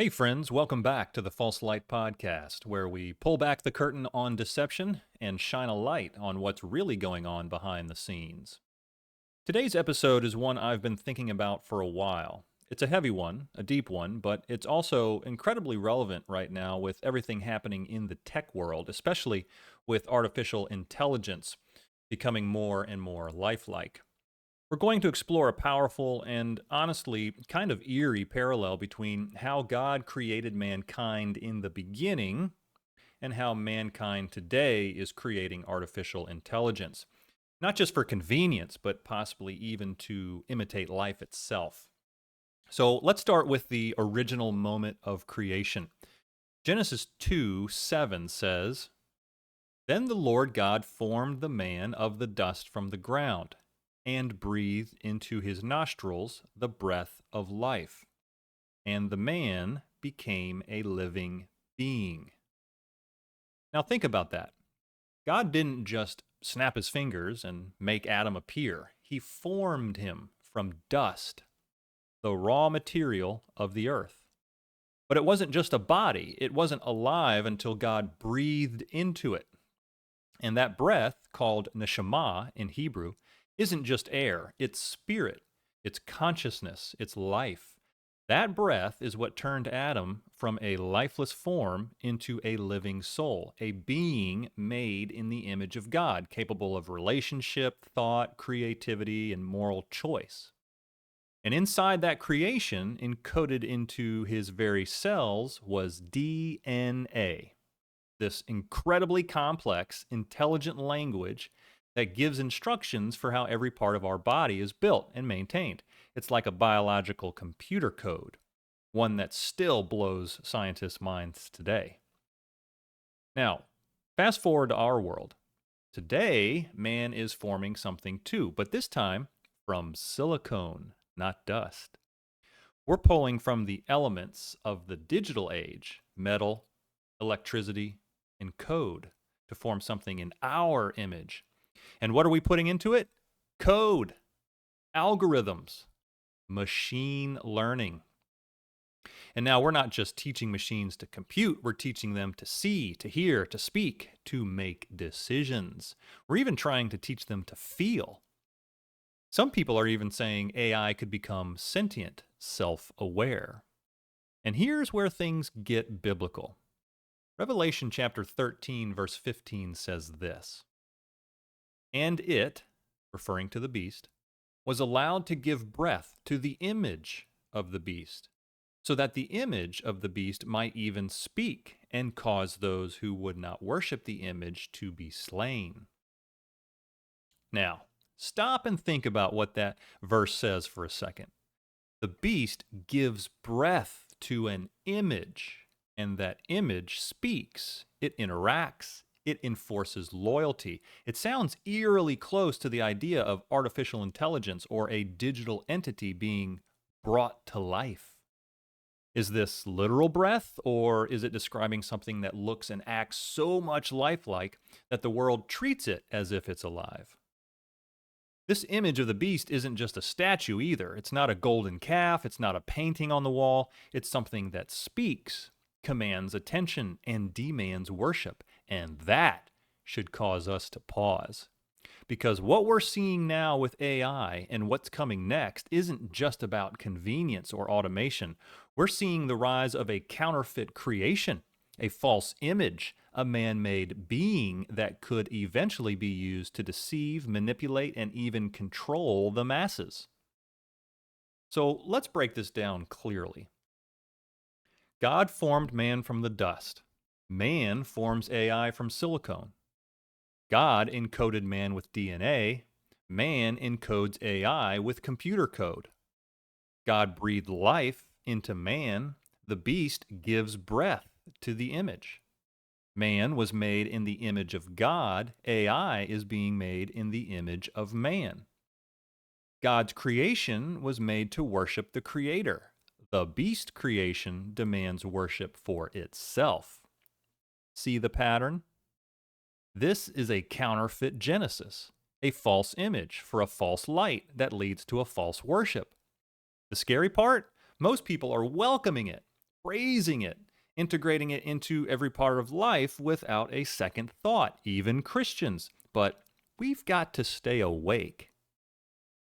Hey, friends, welcome back to the False Light Podcast, where we pull back the curtain on deception and shine a light on what's really going on behind the scenes. Today's episode is one I've been thinking about for a while. It's a heavy one, a deep one, but it's also incredibly relevant right now with everything happening in the tech world, especially with artificial intelligence becoming more and more lifelike. We're going to explore a powerful and honestly kind of eerie parallel between how God created mankind in the beginning and how mankind today is creating artificial intelligence. Not just for convenience, but possibly even to imitate life itself. So let's start with the original moment of creation. Genesis 2:7 says, Then the Lord God formed the man of the dust from the ground and breathed into his nostrils the breath of life, and the man became a living being. Now think about that. God didn't just snap his fingers and make Adam appear. He formed him from dust, the raw material of the earth. But it wasn't just a body. It wasn't alive until God breathed into it. And that breath, called neshama in Hebrew, isn't just air, it's spirit, it's consciousness, it's life. That breath is what turned Adam from a lifeless form into a living soul, a being made in the image of God, capable of relationship, thought, creativity, and moral choice. And inside that creation, encoded into his very cells, was DNA, this incredibly complex, intelligent language that gives instructions for how every part of our body is built and maintained. It's like a biological computer code, one that still blows scientists' minds today. Now, fast forward to our world. Today, man is forming something too, but this time from silicone, not dust. We're pulling from the elements of the digital age, metal, electricity, and code, to form something in our image. And what are we putting into it? Code, algorithms, machine learning. And now we're not just teaching machines to compute, we're teaching them to see, to hear, to speak, to make decisions. We're even trying to teach them to feel. Some people are even saying AI could become sentient, self aware. And here's where things get biblical. Revelation chapter 13, verse 15 says this: And it, referring to the beast, was allowed to give breath to the image of the beast, so that the image of the beast might even speak and cause those who would not worship the image to be slain. Now, stop and think about what that verse says for a second. The beast gives breath to an image, and that image speaks, it interacts, it enforces loyalty. It sounds eerily close to the idea of artificial intelligence or a digital entity being brought to life. Is this literal breath, or is it describing something that looks and acts so much lifelike that the world treats it as if it's alive? This image of the beast isn't just a statue either. It's not a golden calf, it's not a painting on the wall. It's something that speaks, commands attention, and demands worship. And that should cause us to pause. Because what we're seeing now with AI and what's coming next isn't just about convenience or automation. We're seeing the rise of a counterfeit creation, a false image, a man made being that could eventually be used to deceive, manipulate, and even control the masses. So let's break this down clearly. God formed man from the dust. Man forms AI from silicone. God encoded man with DNA. Man encodes AI with computer code. God breathed life into man. The beast gives breath to the image. Man was made in the image of God. AI is being made in the image of man. God's creation was made to worship the Creator. The beast creation demands worship for itself. See the pattern? This is a counterfeit Genesis, a false image for a false light that leads to a false worship. The scary part? Most people are welcoming it. praising it, integrating it into every part of life without a second thought, even Christians. But we've got to stay awake.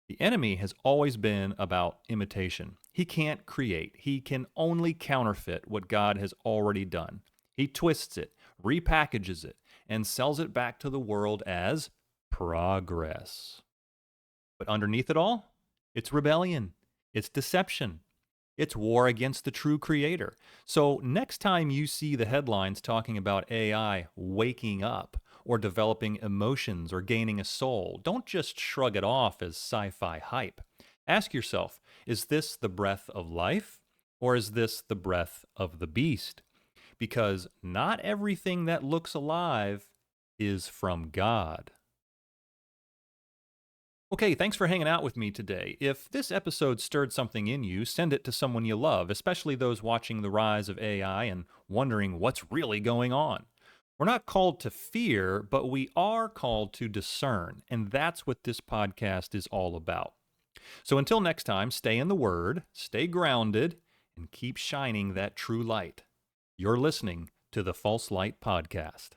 The enemy has always been about imitation. He can't create, he can only counterfeit what God has already done. He twists it, repackages it, and sells it back to the world as progress. But underneath it all, it's rebellion, it's deception, it's war against the true creator. So next time you see the headlines talking about AI waking up or developing emotions or gaining a soul, don't just shrug it off as sci-fi hype. Ask yourself, is this the breath of life or is this the breath of the beast? Because not everything that looks alive is from God. Okay, thanks for hanging out with me today. If this episode stirred something in you, send it to someone you love, especially those watching the rise of AI and wondering what's really going on. We're not called to fear, but we are called to discern, and that's what this podcast is all about. So until next time, stay in the Word, stay grounded, and keep shining that true light. You're listening to the False Light Podcast.